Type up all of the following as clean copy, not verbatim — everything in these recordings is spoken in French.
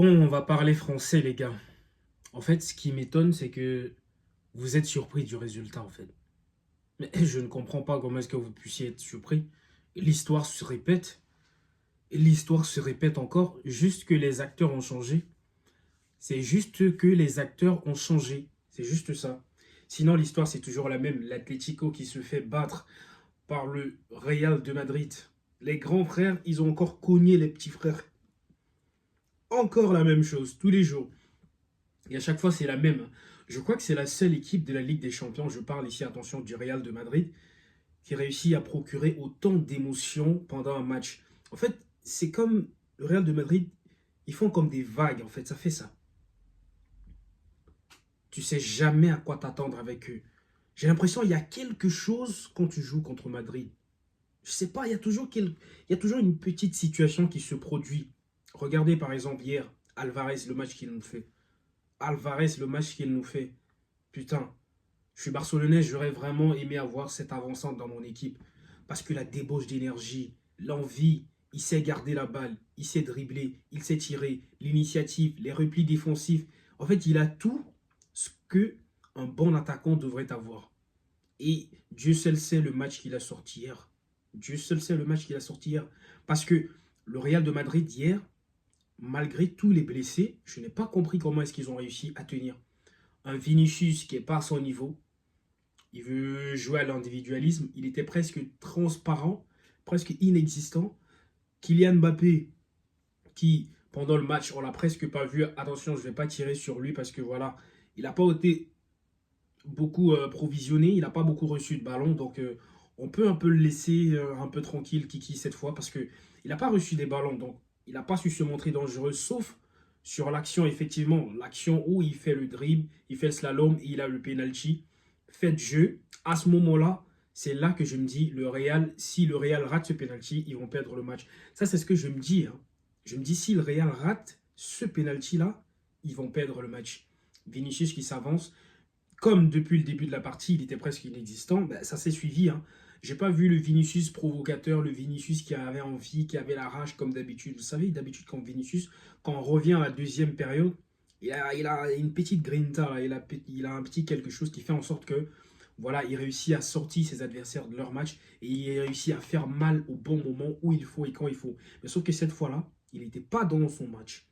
Bon, on va parler français, les gars. En fait, ce qui m'étonne, c'est que vous êtes surpris du résultat, en fait. Mais je ne comprends pas comment est-ce que vous puissiez être surpris. L'histoire se répète, et l'histoire se répète encore, juste que les acteurs ont changé. C'est juste que les acteurs ont changé. C'est juste ça. Sinon, l'histoire, c'est toujours la même. L'Atlético qui se fait battre par le Real de Madrid. Les grands frères, ils ont encore cogné les petits frères. Encore la même chose, tous les jours. Et à chaque fois, c'est la même. Je crois que c'est la seule équipe de la Ligue des Champions, je parle ici, attention, du Real de Madrid, qui réussit à procurer autant d'émotions pendant un match. En fait, c'est comme le Real de Madrid, ils font comme des vagues, en fait, ça fait ça. Tu sais jamais à quoi t'attendre avec eux. J'ai l'impression qu'il y a quelque chose quand tu joues contre Madrid. Je sais pas, il y a toujours une petite situation qui se produit. Regardez par exemple hier, Alvarez, le match qu'il nous fait. Alvarez, le match qu'il nous fait. Putain, je suis barcelonais, j'aurais vraiment aimé avoir cette avancante dans mon équipe. Parce que la débauche d'énergie, l'envie, il sait garder la balle, il sait dribbler, il sait tirer, l'initiative, les replis défensifs. En fait, il a tout ce que un bon attaquant devrait avoir. Et Dieu seul sait le match qu'il a sorti hier. Dieu seul sait le match qu'il a sorti hier. Parce que le Real de Madrid hier, malgré tous les blessés, je n'ai pas compris comment est-ce qu'ils ont réussi à tenir. Un Vinicius qui n'est pas à son niveau, il veut jouer à l'individualisme. Il était presque transparent, presque inexistant. Kylian Mbappé, qui pendant le match, on l'a presque pas vu. Attention, je ne vais pas tirer sur lui parce que voilà, il n'a pas été beaucoup provisionné, il n'a pas beaucoup reçu de ballon. Donc on peut un peu le laisser un peu tranquille, Kiki, cette fois, parce qu'il n'a pas reçu des ballons. Donc il n'a pas su se montrer dangereux, sauf sur l'action, effectivement, l'action où il fait le dribble, il fait le slalom et il a le penalty. Fait de jeu, à ce moment-là, c'est là que je me dis, le Real, si le Real rate ce penalty, ils vont perdre le match. Ça, c'est ce que je me dis, hein. Je me dis, si le Real rate ce penalty-là, ils vont perdre le match. Vinicius qui s'avance, comme depuis le début de la partie, il était presque inexistant, ben, ça s'est suivi, hein. J'ai pas vu le Vinicius provocateur, le Vinicius qui avait envie, qui avait la rage comme d'habitude. Vous savez, d'habitude, quand Vinicius, quand on revient à la deuxième période, il a une petite grinta, là, il a un petit quelque chose qui fait en sorte que voilà, il réussit à sortir ses adversaires de leur match et il réussit à faire mal au bon moment où il faut et quand il faut. Mais sauf que cette fois-là, il n'était pas dans son match.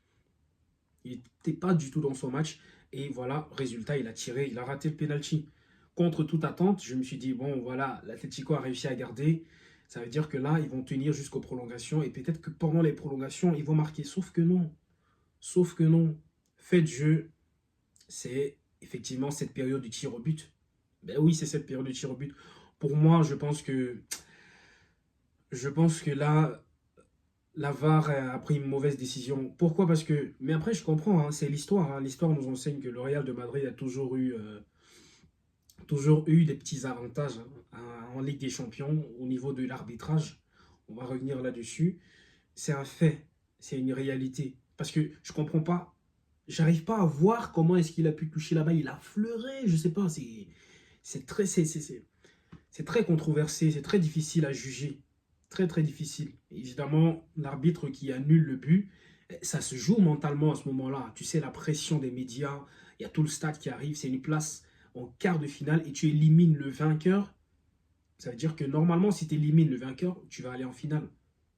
Il n'était pas du tout dans son match. Et voilà, résultat, il a tiré, il a raté le penalty. Contre toute attente, je me suis dit, bon, voilà, l'Atlético a réussi à garder. Ça veut dire que là, ils vont tenir jusqu'aux prolongations. Et peut-être que pendant les prolongations, ils vont marquer. Sauf que non. Sauf que non. Fait de jeu, c'est effectivement cette période du tir au but. Ben oui, c'est cette période de tir au but. Pour moi, je pense que là, la VAR a pris une mauvaise décision. Pourquoi? Parce que, mais après, je comprends, hein, c'est l'histoire, hein. L'histoire nous enseigne que le Real de Madrid a toujours eu des petits avantages, hein, en Ligue des Champions au niveau de l'arbitrage. On va revenir là-dessus. C'est un fait, c'est une réalité. Parce que je comprends pas, j'arrive pas à voir comment est-ce qu'il a pu toucher la balle. Il a fleuré, je sais pas, c'est très, c'est très controversé, c'est très difficile à juger. Très très difficile. Évidemment, l'arbitre qui annule le but, ça se joue mentalement à ce moment-là. Tu sais, la pression des médias, il y a tout le stade qui arrive, c'est une place en quart de finale et tu élimines le vainqueur. Ça veut dire que normalement, si tu élimines le vainqueur, tu vas aller en finale.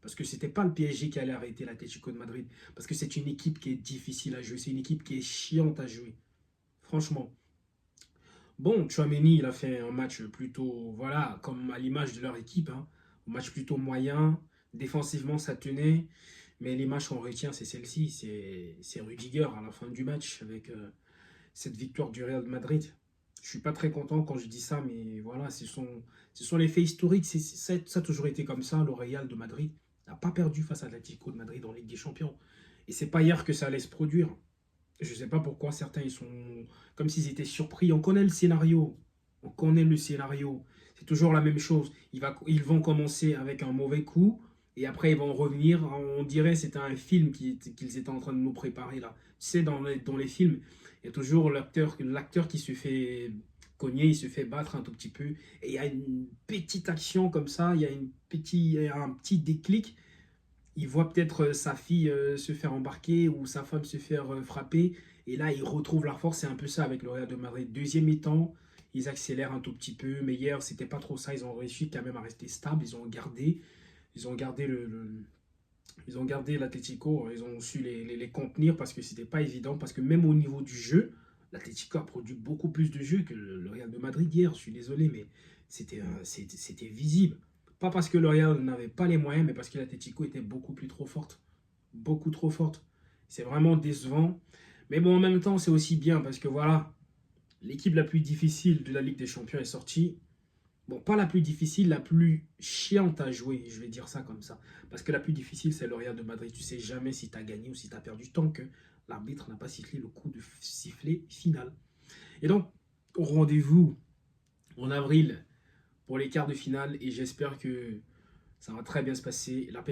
Parce que ce n'était pas le PSG qui allait arrêter l'Atlético de Madrid. Parce que c'est une équipe qui est difficile à jouer. C'est une équipe qui est chiante à jouer. Franchement. Bon, Tchouaméni, il a fait un match plutôt, voilà, comme à l'image de leur équipe, hein. Un match plutôt moyen. Défensivement, ça tenait. Mais l'image qu'on retient, c'est celle-ci. C'est Rudiger à la fin du match avec cette victoire du Real de Madrid. Je suis pas très content quand je dis ça, mais voilà, ce sont les faits historiques. Ça a toujours été comme ça. Le Real de Madrid n'a pas perdu face à l'Atlético de Madrid en Ligue des Champions. Et c'est pas hier que ça allait se produire. Je ne sais pas pourquoi certains ils sont comme s'ils étaient surpris. On connaît le scénario. On connaît le scénario. C'est toujours la même chose. Ils vont commencer avec un mauvais coup et après ils vont revenir. On dirait que c'était un film qu'ils étaient en train de nous préparer là. Tu sais, dans les films, il y a toujours l'acteur qui se fait cogner, il se fait battre un tout petit peu. Et il y a une petite action comme ça, il y a un petit déclic il voit peut-être sa fille se faire embarquer ou sa femme se faire frapper. Et là, il retrouve leur force. C'est un peu ça avec le Real de Madrid. Deuxième mi-temps, ils accélèrent un tout petit peu. Mais hier, c'était pas trop ça. Ils ont réussi quand même à rester stables. Ils ont gardé ils ont gardé l'Atlético. Ils ont su les contenir parce que c'était pas évident. Parce que même au niveau du jeu, l'Atlético a produit beaucoup plus de jeux que le Real de Madrid hier. Je suis désolé, mais c'était visible. Pas parce que le Real n'avait pas les moyens, mais parce que l'Atlético était beaucoup plus trop forte. Beaucoup trop forte. C'est vraiment décevant. Mais bon, en même temps, c'est aussi bien parce que voilà, l'équipe la plus difficile de la Ligue des Champions est sortie. Bon, pas la plus difficile, la plus chiante à jouer, je vais dire ça comme ça. Parce que la plus difficile, c'est le Real de Madrid. Tu sais jamais si tu as gagné ou si tu as perdu tant que l'arbitre n'a pas sifflé le coup de sifflet final. Et donc, rendez-vous en avril pour les quarts de finale et j'espère que ça va très bien se passer. La